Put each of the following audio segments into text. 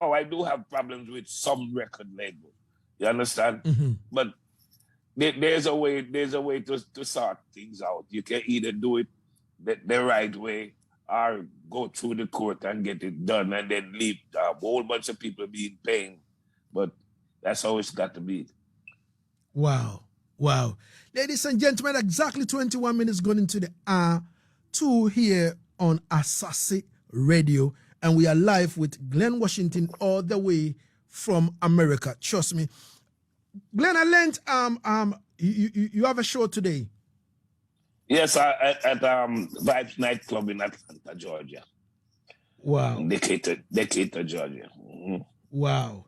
I do have problems with some record label. You understand? Mm-hmm. But there's a way to sort things out. You can either do it the right way or go through the court and get it done and then leave a whole bunch of people being pain. But that's how it's got to be. Wow. Wow. Ladies and gentlemen, exactly 21 minutes going into the hour 2 here on Asaase Radio. And we are live with Glen Washington all the way from America. Trust me. Glen, I learned you have a show today. Yes, at Vibes nightclub in Atlanta, Georgia. Wow. Decatur, Georgia. Mm-hmm. Wow.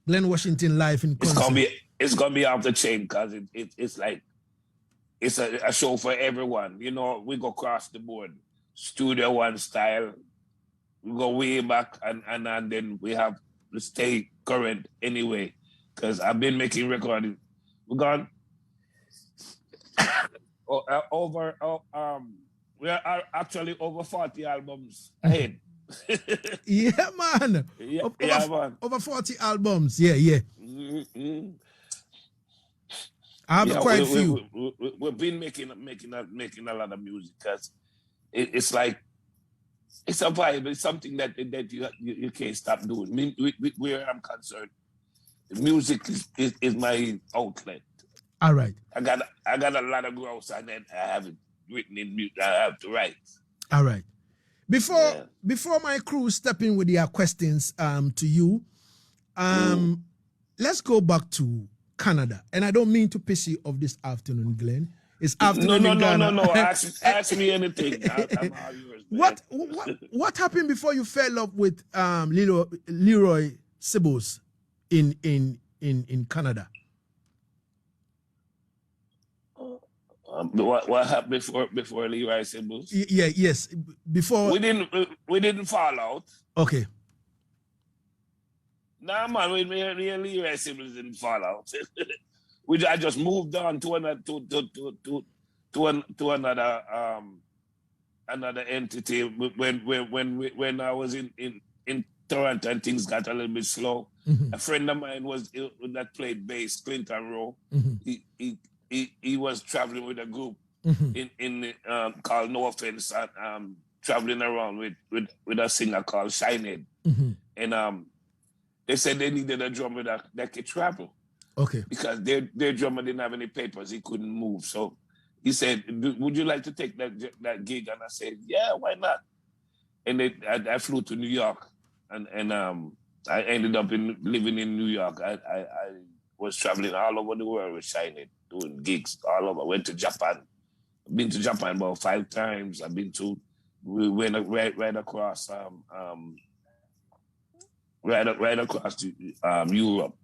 Glen Washington live in concert. It's gonna be off the chain because it's like it's a show for everyone. You know, we go across the board. Studio One style. We go way back and then we have to stay current anyway. Because I've been making recording. We're gone we are actually over 40 albums ahead. Yeah, man. Man. Over 40 albums. Yeah. Mm-hmm. I have quite a few. We've been making a lot of music because it's like it's a vibe. It's something that you can't stop doing. I mean, where I'm concerned, music is my outlet. All right. I got a lot of grouse and then I have it written in music. I have to write. All right. Before my crew step in with their questions to you, let's go back to Canada. And I don't mean to piss you off this afternoon, Glen. It's afternoon. No. Ask me anything. I'm all yours, man. What happened before you fell up with Leroy Sibos in Canada? What happened before Leroy Sibos? Yes. Before we didn't fall out. Okay. Nah, man, me and Leroy Sibos didn't fall out. I just moved on to another entity when I was in Toronto and things got a little bit slow. Mm-hmm. A friend of mine that played bass, Clinton Rowe. Mm-hmm. He was traveling with a group in called No Offense, traveling around with a singer called Shinehead. Mm-hmm. And they said they needed a drummer that could travel. Okay. Because their drummer didn't have any papers, he couldn't move. So he said, "Would you like to take that gig?" And I said, "Yeah, why not?" And I flew to New York, and I ended up living in New York. I was traveling all over the world with Shinehead, doing gigs all over. Went to Japan. I've been to Japan about 5 times. We went right across Europe.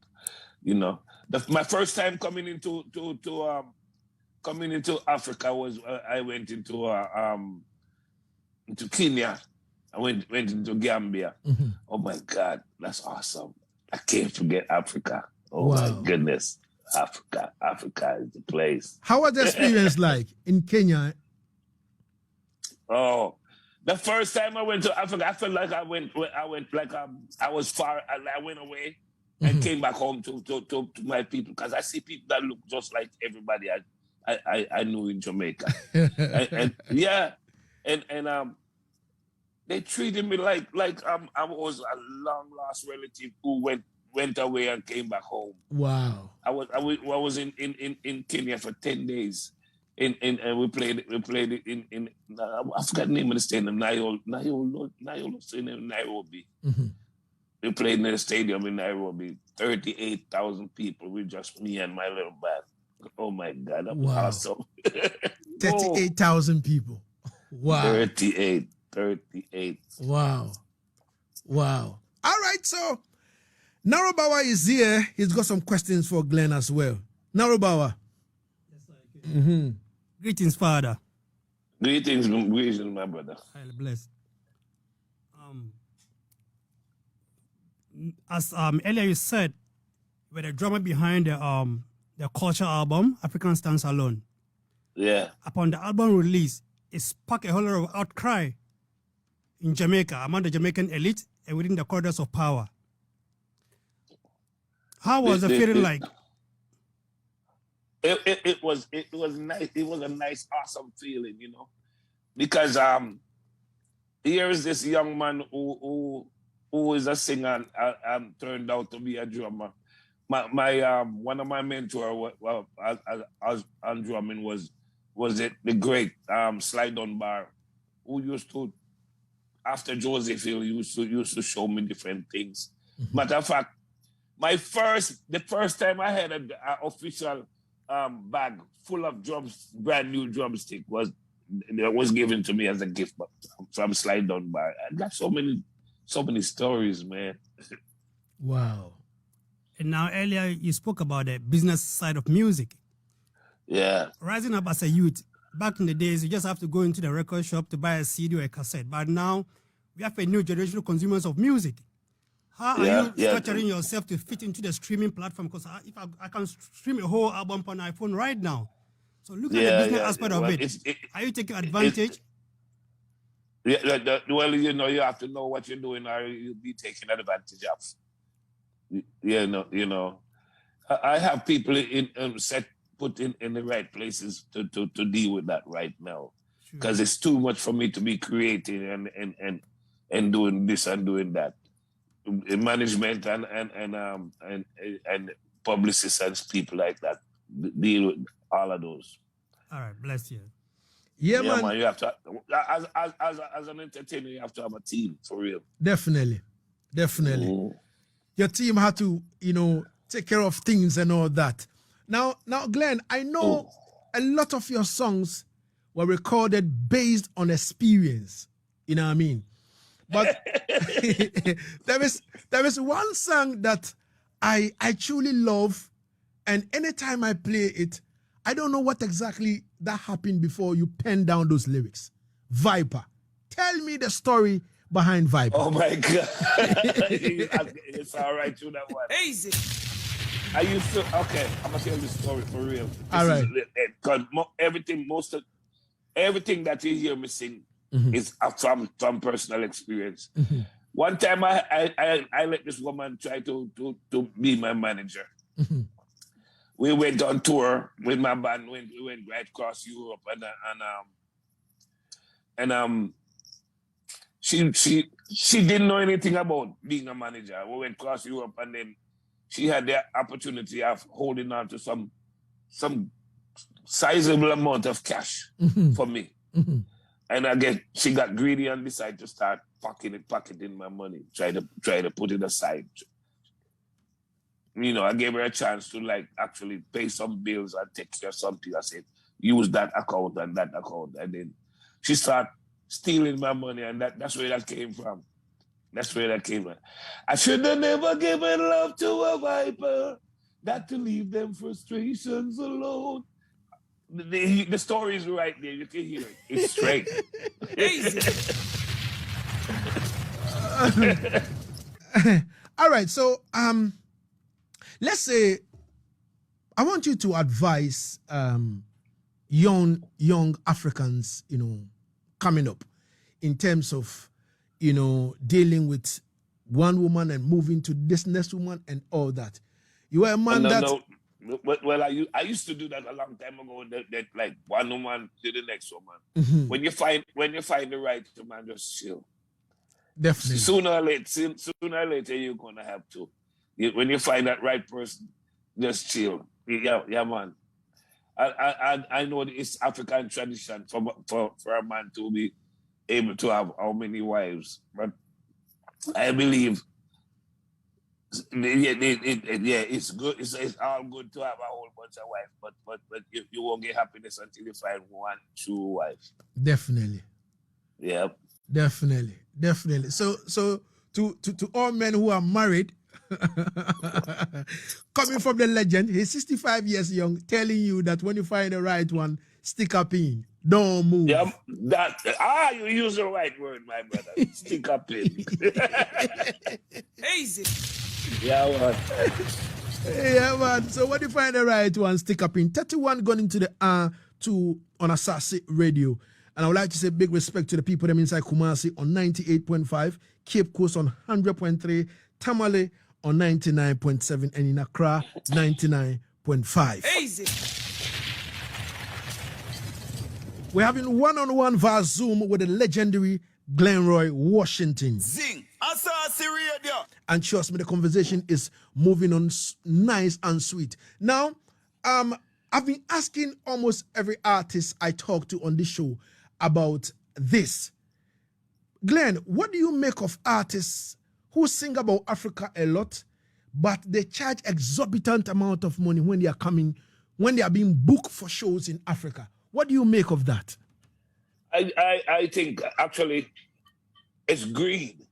You know, my first time coming into Africa was I went into Kenya. I went into Gambia. Mm-hmm. Oh my God, that's awesome! I can't forget Africa. Oh wow. My goodness, Africa is the place. How was the experience like in Kenya? Oh, the first time I went to Africa, I felt like I went like I was far. I went away and came back home to my people because I see people that look just like everybody I knew in Jamaica. and they treated me like I was a long lost relative who went away and came back home. Wow. I was in Kenya for 10 days. And we played it in I forgot the name of the stadium, Nairobi. Mm-hmm. We played in the stadium in Nairobi, 38,000 people with just me and my little band. Oh my God, that was awesome. 38,000 people. Wow. 38. Wow. All right, so Narobawa is here. He's got some questions for Glen as well. Narobawa. Yes, I can. Mm-hmm. Greetings, Father. Greetings, my brother. Highly blessed. As earlier you said, with the drummer behind the Culture album, African Stands Alone. Yeah. Upon the album release, it sparked a whole lot of outcry in Jamaica, among the Jamaican elite and within the corridors of power. How was the feeling like? It was nice. It was a nice, awesome feeling, because here is this young man who is a singer and turned out to be a drummer. My one of my mentors on drumming was the great Slide Dunbar, who used to, after Joseph Hill, used to show me different things. Mm-hmm. Matter of fact, the first time I had an official bag full of drums, brand new drumstick was given to me as a gift from Slide Dunbar. I got so many stories, man. Wow. And now earlier you spoke about the business side of music. Yeah. Rising up as a youth, back in the days, you just have to go into the record shop to buy a CD or a cassette. But now we have a new generation of consumers of music. How are you structuring yourself to fit into the streaming platform? Because if I can stream a whole album on iPhone right now. So look at the business aspect of it. Are you taking advantage? Well, you have to know what you're doing, or you'll be taking advantage of. I have people put in the right places to deal with that right now, because it's too much for me to be creating and doing this and doing that. Management and publicists and people like that deal with all of those. All right, bless you. Yeah, man. You have to, as an entertainer, you have to have a team for real. Definitely. Your team had to, take care of things and all that. Now, Glen, I know a lot of your songs were recorded based on experience. You know what I mean? But there is one song that I truly love, and anytime I play it, I don't know what exactly that happened before you pen down those lyrics. Viper. Tell me the story behind Viper. Oh my God. It's all right, you know what? Easy. I used to, okay, I'm going to tell this story for real. All right. Because everything that you hear me sing is from personal experience. Mm-hmm. One time I let this woman try to be my manager. Mm-hmm. We went on tour with my band. We went right across Europe, and she didn't know anything about being a manager. We went across Europe, and then she had the opportunity of holding on to some sizable amount of cash for me. Mm-hmm. And again, she got greedy and decided to start pocketing my money, try to put it aside. I gave her a chance to actually pay some bills and take care of something. I said, use that account and that account. And then she started stealing my money, and that's where that came from. I should have never given love to a viper, not to leave them frustrations alone. The story is right there. You can hear it. It's straight. All right. So, let's say I want you to advise young Africans, coming up in terms of, dealing with one woman and moving to this next woman and all that. You are a man No. Well, I used to do that a long time ago. That like one woman to the next woman. Mm-hmm. When you find the right man, just chill. Definitely. Sooner or later, you're gonna have to. When you find that right person, just chill. Yeah, man. I know it's African tradition for a man to be able to have how many wives, but I believe. It's good. It's all good to have a whole bunch of wives, but you won't get happiness until you find one true wife. Definitely. Yeah. Definitely. So to all men who are married, coming from the legend, he's 65 years young, telling you that when you find the right one, stick up in. Don't move. Yeah, you use the right word, my brother. Stick up in. Easy. Yeah, man. Yeah, man. So when you find the right one, stick up in. 31 going into the R2 on Asaase Radio. And I would like to say big respect to the people them inside Kumasi on 98.5, Cape Coast on 100.3, Tamale on 99.7 and in Accra 99.5. Easy. We're having one-on-one via Zoom with the legendary Glenroy Washington. Zing. Asaase Radio. And trust me, the conversation is moving on nice and sweet. Now, I've been asking almost every artist I talk to on this show about this. Glen, what do you make of artists who sing about Africa a lot, but they charge exorbitant amount of money when they are being booked for shows in Africa? What do you make of that? I think actually it's greed.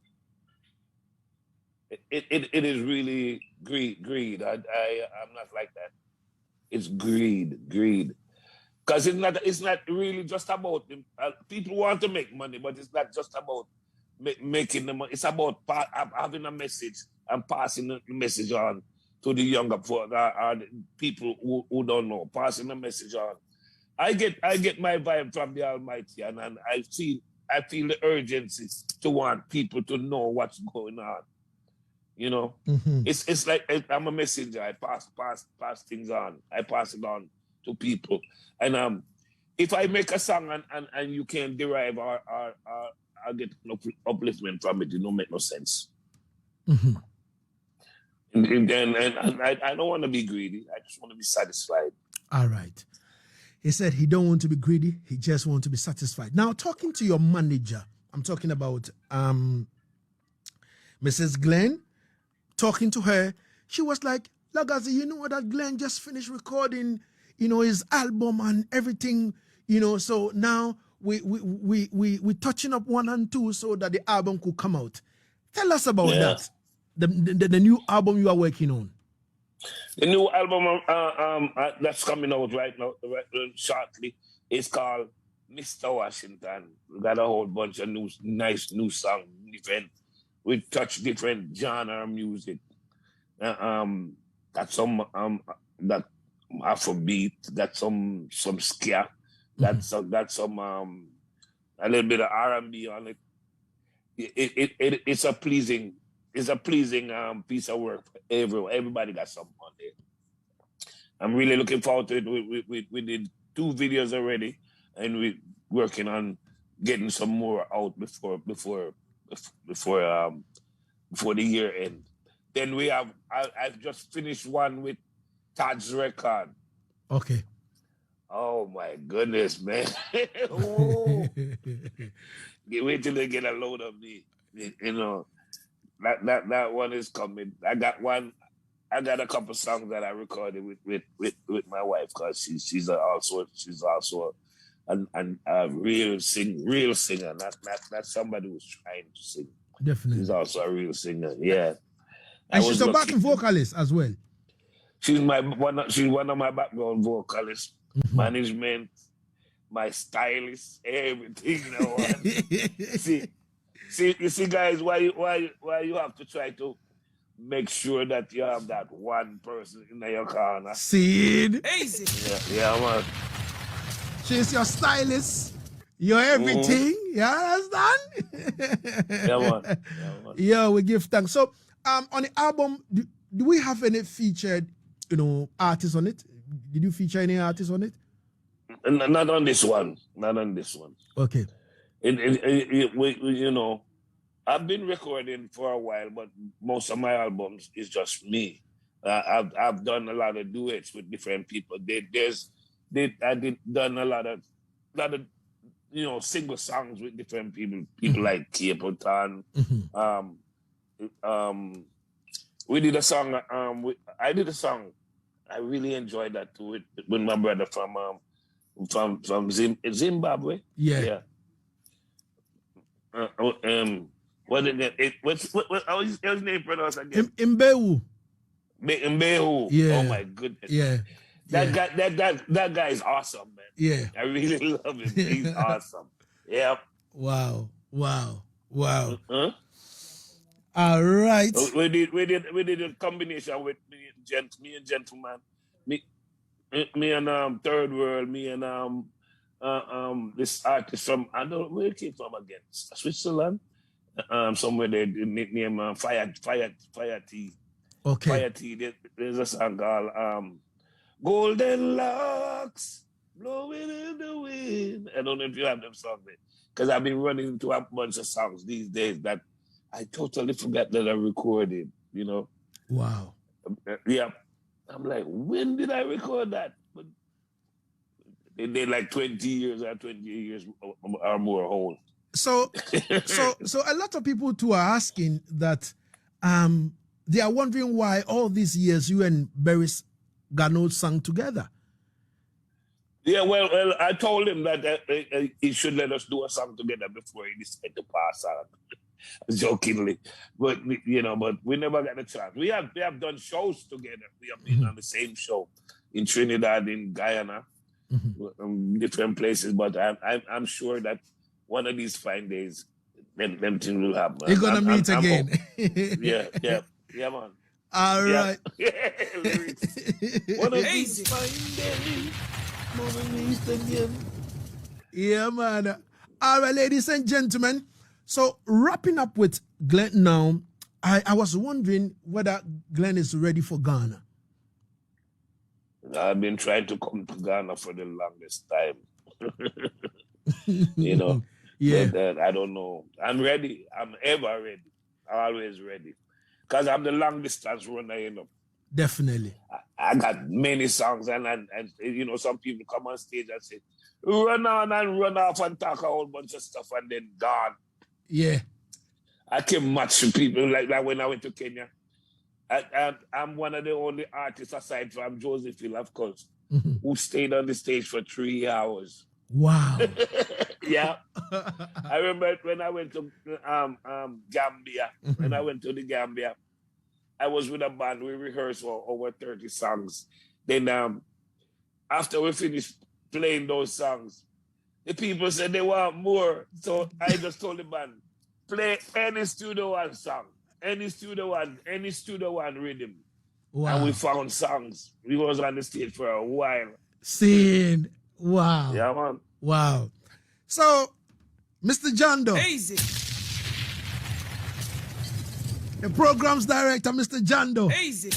It is really greed. I'm not like that. It's greed. Because it's not really just about people want to make money, but it's not just about making the money. It's about having a message and passing the message on to the younger people who don't know. Passing the message on. I get my vibe from the Almighty, and I feel the urgency to want people to know what's going on. You know, it's like I'm a messenger. I pass things on. I pass it on to people. And if I make a song and you can derive or get upliftment from it, it don't make no sense. And I don't want to be greedy. I just want to be satisfied. All right. He said he don't want to be greedy. He just wants to be satisfied. Now, talking to your manager, I'm talking about Mrs. Glen. Talking to her, she was like, Lagazee, you know what, that Glen just finished recording, his album and everything, so now we touching up 1 and 2 so that the album could come out. Tell us about that. The new album you are working on. The new album that's coming out right now, shortly, is called Mr. Washington. We got a whole bunch of nice new songs, different. We touch different genre of music. Got some that Afrobeat, got some ska, got some a little bit of R&B on it. It's a pleasing piece of work for everyone. Everybody got something on there. I'm really looking forward to it. We did 2 videos already, and we're working on getting some more out before the year end. Then I've just finished one with Taj's record. Okay. Oh my goodness, man. Wait till they get a load of me. That one is coming. I got a couple songs that I recorded with my wife, because she's also a real singer, not somebody who's trying to sing. Definitely. She's also a real singer, yeah. And she's a backing vocalist as well. She's one of my background vocalists, management, my stylist, everything. You see, guys, why you have to try to make sure that you have that one person in your corner. Seed. Easy. Yeah, man. She's your stylist. You're everything. You understand? Yeah, man. Yeah, we give thanks. So, on the album, do we have any featured, artists on it? Did you feature any artists on it? Not on this one. Okay. I've been recording for a while, but most of my albums is just me. I've done a lot of duets with different people. I did done a lot of single songs with different people like Capleton. We did a song. I did a song. I really enjoyed that too with my brother from Zimbabwe. Yeah. What his name pronounced again? Mbehu. Mbehu. Yeah. Oh my goodness. Yeah. That guy is awesome, man. Yeah. I really love him. He's awesome. Yeah. Wow. Huh? All right. We did a combination with me and Gentleman. Me and Third World, me and this artist from, I don't know where it came from again, Switzerland. Somewhere they nickname Fire T. Fire T, there's a song called Golden Locks Blowing in the Wind. I don't know if you have them songs there. Because I've been running into a bunch of songs these days that I totally forgot that I recorded, you know. Wow. Yeah. I'm like, when did I record that? But they're like 20 years or 20 years or more old. So a lot of people too are asking that they are wondering why all these years you and Barris Gano sang together. Yeah, well, I told him that he should let us do a song together before he decided to pass on. Jokingly, but you know, but we never got a chance. We have done shows together. We have been on the same show in Trinidad, in Guyana, different places. But I'm sure that one of these fine days, them things will happen. You're gonna meet again. Yeah, man. All right. One of these fine days, gonna meet again. Yeah, man. All right, ladies and gentlemen. So wrapping up with Glen now, I was wondering whether Glen is ready for Ghana. I've been trying to come to Ghana for the longest time. You know? Yeah. But, I don't know. I'm ready. I'm ever ready. I'm always ready. Because I'm the long distance runner, you know. Definitely. I got many songs and you know, some people come on stage and say, run on and run off and talk a whole bunch of stuff and then gone. Yeah. I can match people like when I went to Kenya. I'm one of the only artists aside from Josephine, of course, who stayed on the stage for 3 hours. Wow. Yeah. I remember when I went to Gambia. When I went to the Gambia, I was with a band. We rehearsed for over 30 songs. Then after we finished playing those songs, the people said they want more. So I just told the band, play any Studio One song, any Studio One rhythm. Wow. And we found songs. We was on the stage for a while. Scene. Wow. Yeah, man. Wow. So, Mr. Jando. Easy. The program's director, Mr. Jando. Easy.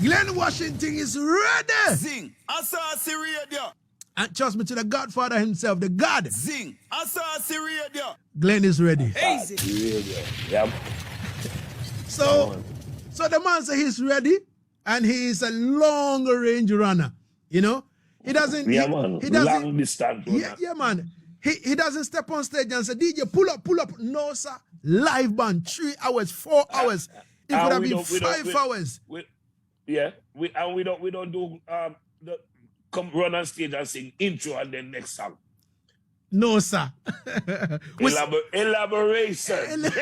Glen Washington is ready. Zing. Asaase Radio. And trust me, to the Godfather himself, the God. Zing. Asaase Radio. Glen is ready. Easy. Yeah. So the man said he's ready, and he is a long range runner. You know, he doesn't. Yeah, man. He doesn't. Long distance runner. Yeah, man. He doesn't step on stage and say, DJ, pull up. No, sir. Live band, 3 hours, 4 hours. It could have been 5 hours. We don't do come run on stage and sing intro and then next song. No, sir. Elaboration.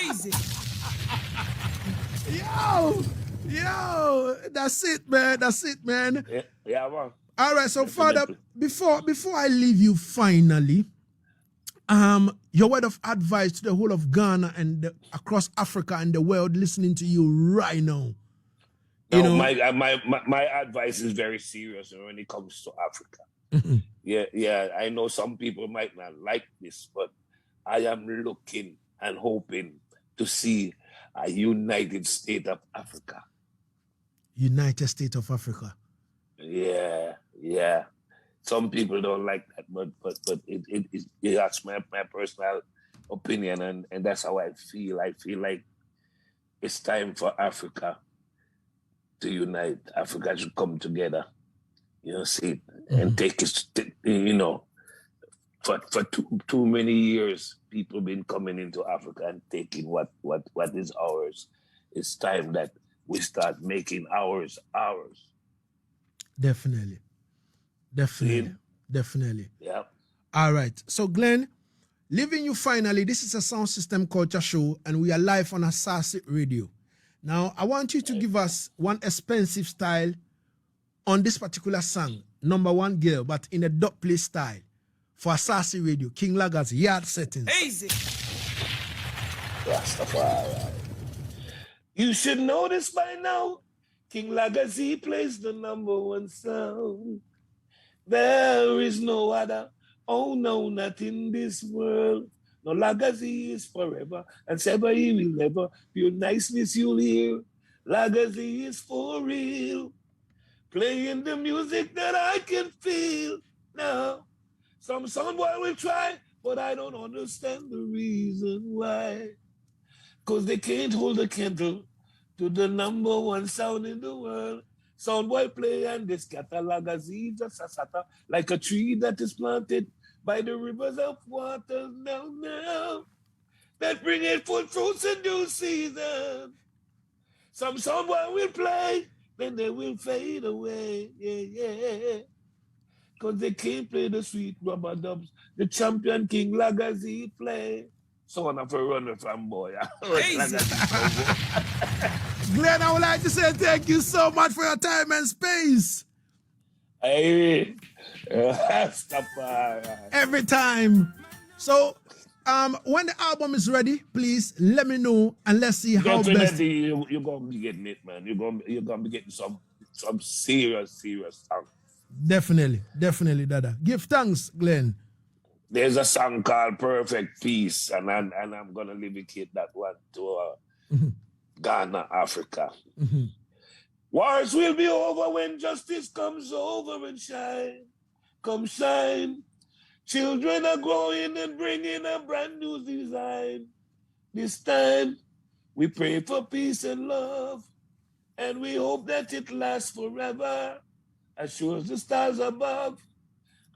Easy. Yo, that's it, man. Yeah, man. All right, so Father, before I leave you finally, your word of advice to the whole of Ghana and across Africa and the world listening to you right now. You know, my advice is very serious when it comes to Africa. Yeah, I know some people might not like this, but I am looking and hoping to see a United States of Africa. United States of Africa. Yeah. Some people don't like that, but that's my personal opinion, and that's how I feel. I feel like it's time for Africa to unite. Africa should come together, and take it. For too many years, people been coming into Africa and taking what is ours. It's time that we start making ours. Definitely. Yeah. All right. So, Glen, leaving you finally, this is a sound system culture show, and we are live on Asaase Radio. Now, I want you to give us one expensive style on this particular song, Number One Girl, but in a dub play style for Asaase Radio, King Lagazee, Yaad Settingz. Easy. Rastafari. You should know this by now. King Lagazee plays the number one sound. There is no other. Oh no, not in this world. No Lagazee is forever, and Seba he will never. Pure niceness you'll hear. Lagazee is for real. Playing the music that I can feel now. Some boy will try, but I don't understand the reason why. Cause they can't hold a candle to the number one sound in the world. Soundboy play and they scatter Lagazee just a scatter like a tree that is planted by the rivers of water now. That bring it full fruits in due season. Some soundboy will play, then they will fade away. Yeah. Cause they can't play the sweet rubber dubs. The champion King Lagazee play. So on a runner from boy. Glen, I would like to say thank you so much for your time and space. Hey, stop. Every time. So, when the album is ready, please let me know and let's see how best. Definitely, you're gonna be getting it, man. You're gonna be getting some serious songs. Definitely, Dada. Give thanks, Glen. There's a song called Perfect Peace, and I'm gonna dedicate that one to Ghana, Africa. Mm-hmm. Wars will be over when justice comes over and shine. Come shine. Children are growing and bringing a brand new design. This time, we pray for peace and love, and we hope that it lasts forever. As sure as the stars above,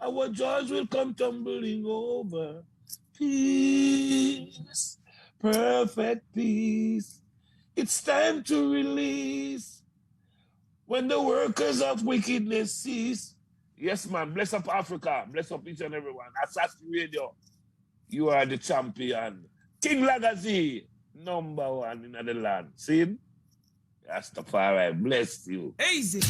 our joys will come tumbling over. Peace, perfect peace. It's time to release when the workers of wickedness cease. Yes, man. Bless up Africa. Bless up each and everyone. Asaase Radio. You are the champion. King Lagazee, number one in the land. See? Rastafari, bless you. Easy.